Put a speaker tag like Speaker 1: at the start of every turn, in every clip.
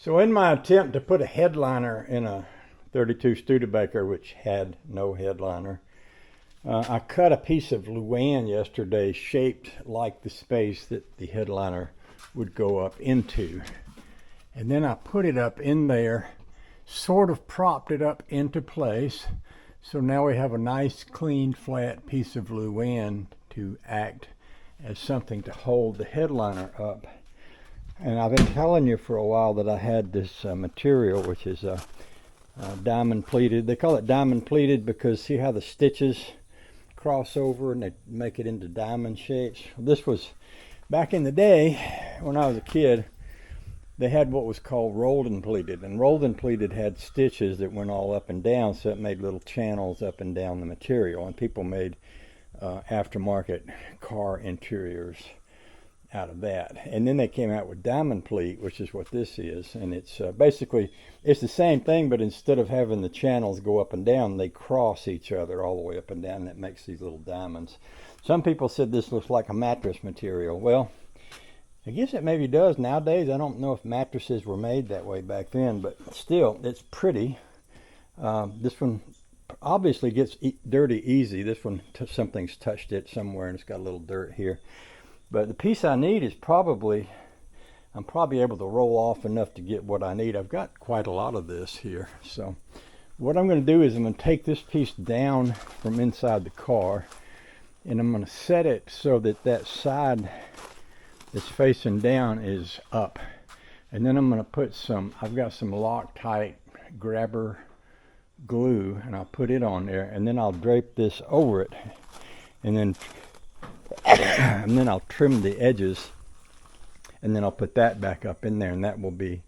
Speaker 1: So in my attempt to put a headliner in a 32 Studebaker, which had no headliner, I cut a piece of Luan yesterday shaped like the space that the headliner would go up into. And then I put it up in there, sort of propped it up into place. So now we have a nice, clean, flat piece of Luan to act as something to hold the headliner up. And I've been telling you for a while that I had this material, which is diamond pleated. They call it diamond pleated because see how the stitches cross over and they make it into diamond shapes. This was back in the day when I was a kid. They had what was called rolled and pleated, and rolled and pleated had stitches that went all up and down, so it made little channels up and down the material, and people made aftermarket car interiors out of that. And then they came out with diamond pleat, which is what this is, and it's basically it's the same thing, but instead of having the channels go up and down, they cross each other all the way up and down, and that makes these little diamonds. Some people said this looks like a mattress material. Well, I guess it maybe does nowadays. I don't know if mattresses were made that way back then, but still, it's pretty. This one obviously gets dirty easy. This one, something's touched it somewhere, and it's got a little dirt here. But the piece I need is I'm probably able to roll off enough to get what I need. I've got quite a lot of this here. So what I'm going to do is I'm going to take this piece down from inside the car, and I'm going to set it so that that side that's facing down is up. And then I'm going to put I've got some Loctite grabber glue, and I'll put it on there, and then I'll drape this over it, and then I'll trim the edges, and then I'll put that back up in there, and that will be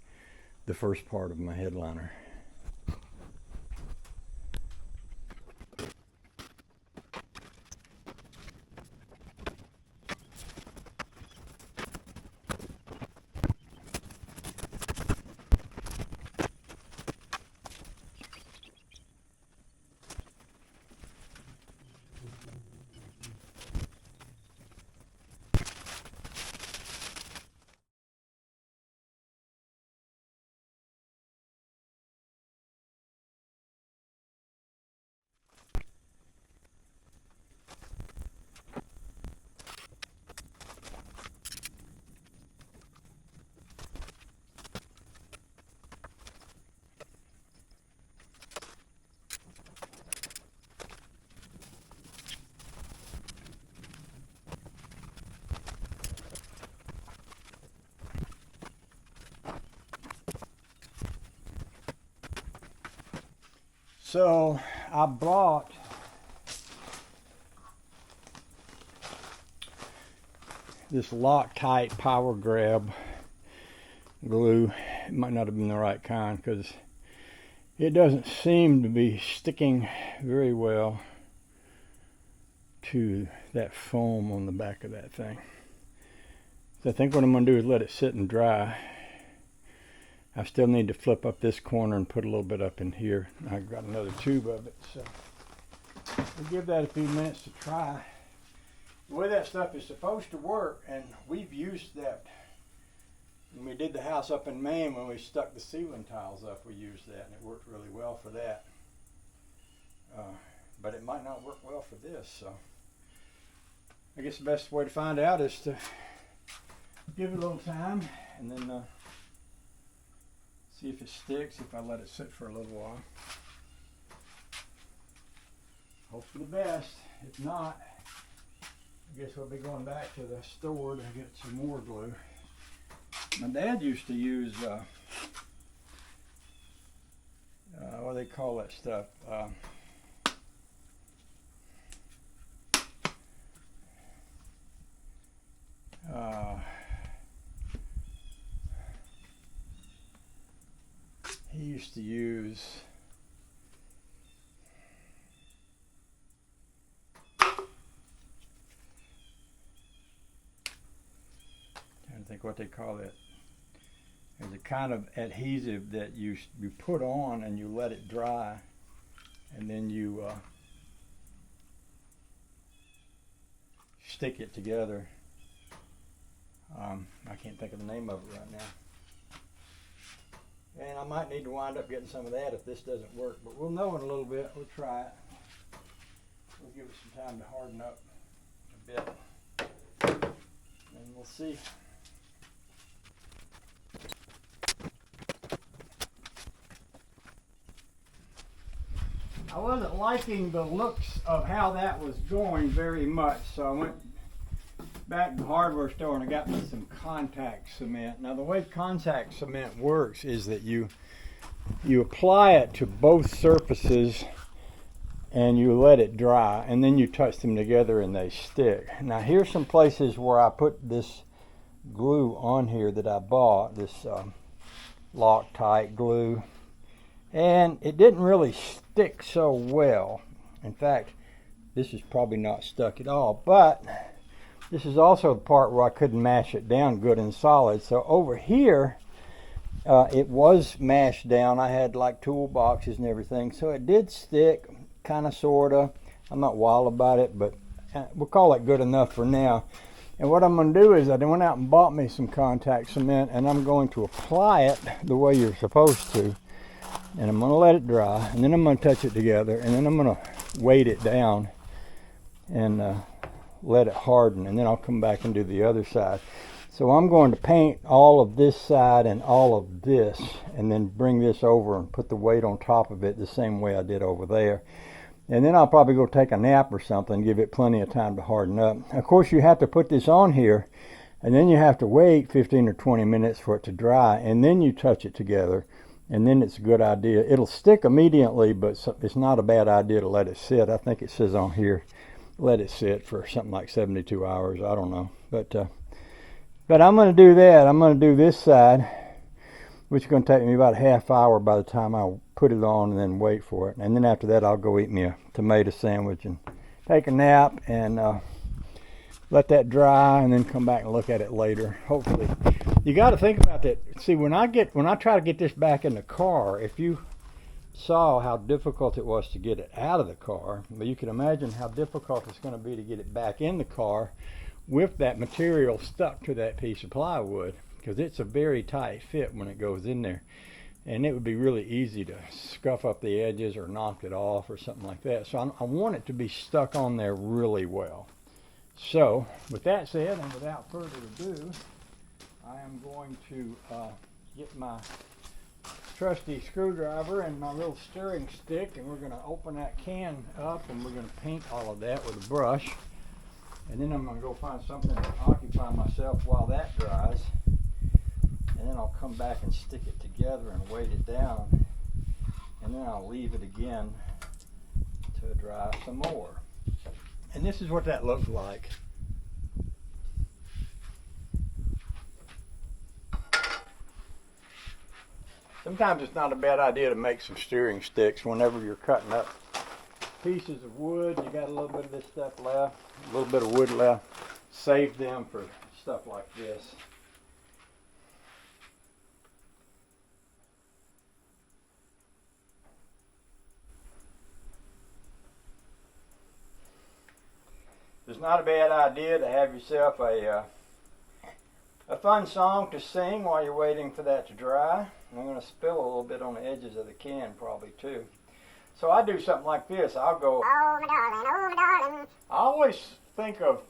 Speaker 1: the first part of my headliner. So I bought this Loctite power grab glue. It might not have been the right kind because it doesn't seem to be sticking very well to that foam on the back of that thing. So I think what I'm going to do is let it sit and dry. I still need to flip up this corner and put a little bit up in here. I've got another tube of it, so we'll give that a few minutes to try. The way that stuff is supposed to work, and we've used that when we did the house up in Maine, when we stuck the ceiling tiles up, we used that, and it worked really well for that. But it might not work well for this, so I guess the best way to find out is to give it a little time, and then see if it sticks if I let it sit for a little while. Hope for the best. If not, I guess we'll be going back to the store to get some more glue. My dad used to use, what do they call that stuff? He used to use trying to think what they call it. There's a kind of adhesive that you put on and you let it dry, and then you stick it together. I can't think of the name of it right now. might need to wind up getting some of that if this doesn't work, but we'll know in a little bit. We'll try it. We'll give it some time to harden up a bit, and we'll see. I wasn't liking the looks of how that was going very much, so I went back to the hardware store and I got me some contact cement. Now the way contact cement works is that you apply it to both surfaces and you let it dry, and then you touch them together and they stick. Now here's some places where I put this glue on here that I bought, this Loctite glue, and it didn't really stick so well. In fact, this is probably not stuck at all, but this is also the part where I couldn't mash it down good and solid. So over here, it was mashed down. I had like toolboxes and everything, so it did stick, kind of, sort of. I'm not wild about it, but we'll call it good enough for now. And what I'm going to do is I went out and bought me some contact cement, and I'm going to apply it the way you're supposed to. And I'm going to let it dry, and then I'm going to touch it together, and then I'm going to weight it down and let it harden, and then I'll come back and do the other side. So I'm going to paint all of this side and all of this, and then bring this over and put the weight on top of it the same way I did over there. And then I'll probably go take a nap or something, give it plenty of time to harden up. Of course, you have to put this on here, and then you have to wait 15 or 20 minutes for it to dry, and then you touch it together. And then it's a good idea. It'll stick immediately, but it's not a bad idea to let it sit. I think it says on here, let it sit for something like 72 hours. I don't know. But I'm going to do that. I'm going to do this side, which is going to take me about a half hour by the time I put it on and then wait for it. And then after that, I'll go eat me a tomato sandwich and take a nap and let that dry, and then come back and look at it later, hopefully. You got to think about that. See, when I try to get this back in the car, if you saw how difficult it was to get it out of the car, but you can imagine how difficult it's going to be to get it back in the car with that material stuck to that piece of plywood, because it's a very tight fit when it goes in there. And it would be really easy to scuff up the edges or knock it off or something like that. So I want it to be stuck on there really well. So with that said, and without further ado, I am going to get my trusty screwdriver and my little stirring stick, and we're going to open that can up, and we're going to paint all of that with a brush. And then I'm going to go find something to occupy myself while that dries. And then I'll come back and stick it together and weight it down. And then I'll leave it again to dry some more. And this is what that looks like. Sometimes it's not a bad idea to make some steering sticks whenever you're cutting up pieces of wood. You got a little bit of this stuff left, a little bit of wood left. Save them for stuff like this. It's not a bad idea to have yourself a fun song to sing while you're waiting for that to dry. I'm going to spill a little bit on the edges of the can probably too. So I do something like this. I'll go, oh my darling, I always think of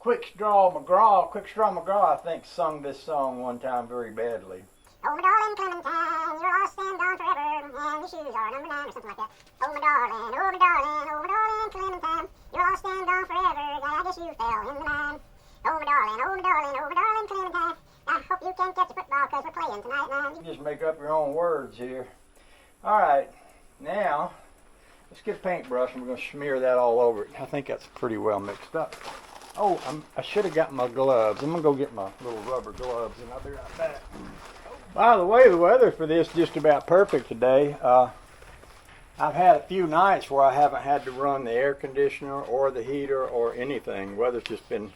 Speaker 1: Quick Straw McGraw, I think, sung this song one time very badly. Oh my darling Clementine, you're lost and gone forever, and your shoes are number 9 or something like that. Oh my darling, oh my darling, oh my darling Clementine, you're lost and gone forever, I guess you fell in the mine. Oh my darling, oh my darling, oh my darling Clementine, I hope you can catch a football because we're playing tonight, man. You just make up your own words here. Alright, now let's get a paintbrush and we're going to smear that all over it. I think that's pretty well mixed up. Oh, I should have got my gloves. I'm going to go get my little rubber gloves and I'll be right back. By the way, the weather for this is just about perfect today. I've had a few nights where I haven't had to run the air conditioner or the heater or anything. The weather's just been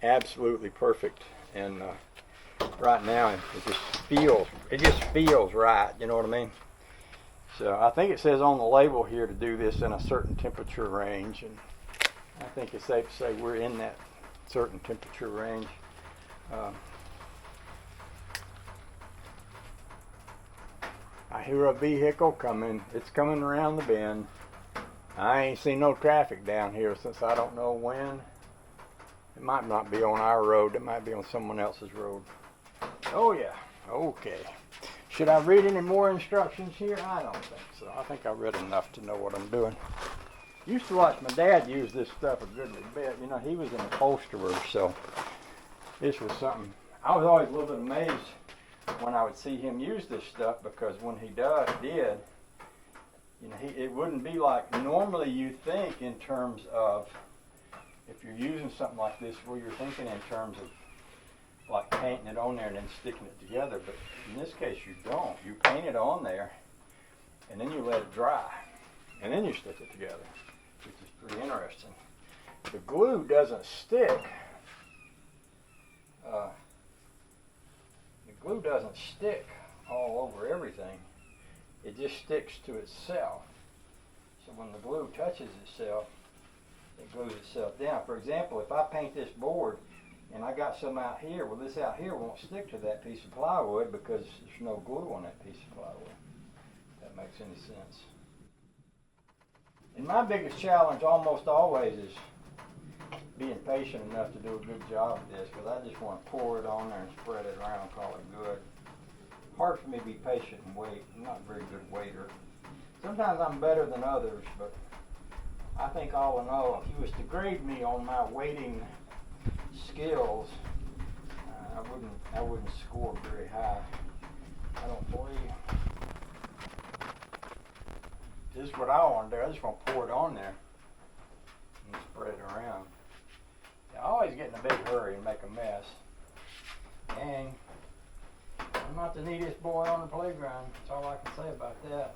Speaker 1: absolutely perfect, and right now it just feels right. You know what I mean? So I think it says on the label here to do this in a certain temperature range, and I think it's safe to say we're in that certain temperature range. hear a vehicle coming. It's coming around the bend. I ain't seen no traffic down here since I don't know when. It might not be on our road. It might be on someone else's road. Oh yeah, okay. Should I read any more instructions here? I don't think so. I think I read enough to know what I'm doing. Used to watch my dad use this stuff a good bit. You know, he was an upholsterer, so this was something. I was always a little bit amazed when I would see him use this stuff, because when he did, you know, it wouldn't be like normally you think in terms of, if you're using something like this, where you're thinking in terms of like painting it on there and then sticking it together, but in this case you don't. You paint it on there and then you let it dry and then you stick it together, which is pretty interesting. The glue doesn't stick. The glue doesn't stick all over everything. It just sticks to itself. So when the glue touches itself, it glues itself down. For example, if I paint this board and I got some out here, well, this out here won't stick to that piece of plywood because there's no glue on that piece of plywood. If that makes any sense. And my biggest challenge almost always is being patient enough to do a good job of this, because I just want to pour it on there and spread it around and call it good. Hard for me to be patient and wait. I'm not a very good waiter. Sometimes I'm better than others, but I think all in all, if you was to grade me on my waiting skills, I wouldn't score very high. I don't believe. This is what I want to do. I just want to pour it on there and spread it around. I always get in a big hurry and make a mess. Dang. I'm not the neatest boy on the playground. That's all I can say about that.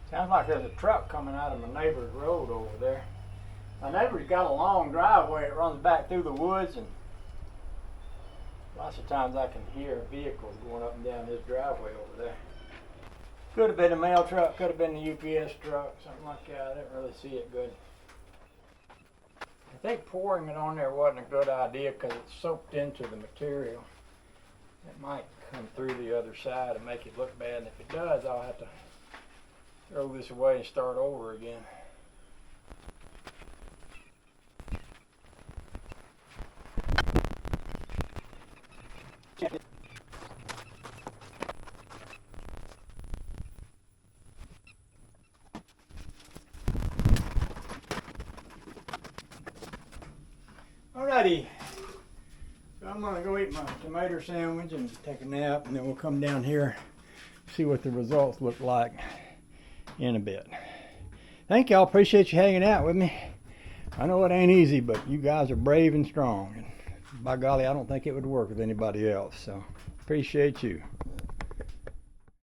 Speaker 1: Sounds like there's a truck coming out of my neighbor's road over there. My neighbor's got a long driveway that runs back through the woods, and lots of times I can hear vehicles going up and down this driveway over there. Could have been a mail truck, could have been a UPS truck, something like that. I didn't really see it good. I think pouring it on there wasn't a good idea because it's soaked into the material. It might come through the other side and make it look bad, and if it does, I'll have to throw this away and start over again. Alrighty, so I'm gonna go eat my tomato sandwich and take a nap, and then we'll come down here, see what the results look like in a bit. Thank y'all, appreciate you hanging out with me. I know it ain't easy, but you guys are brave and strong, and by golly, I don't think it would work with anybody else, so appreciate you.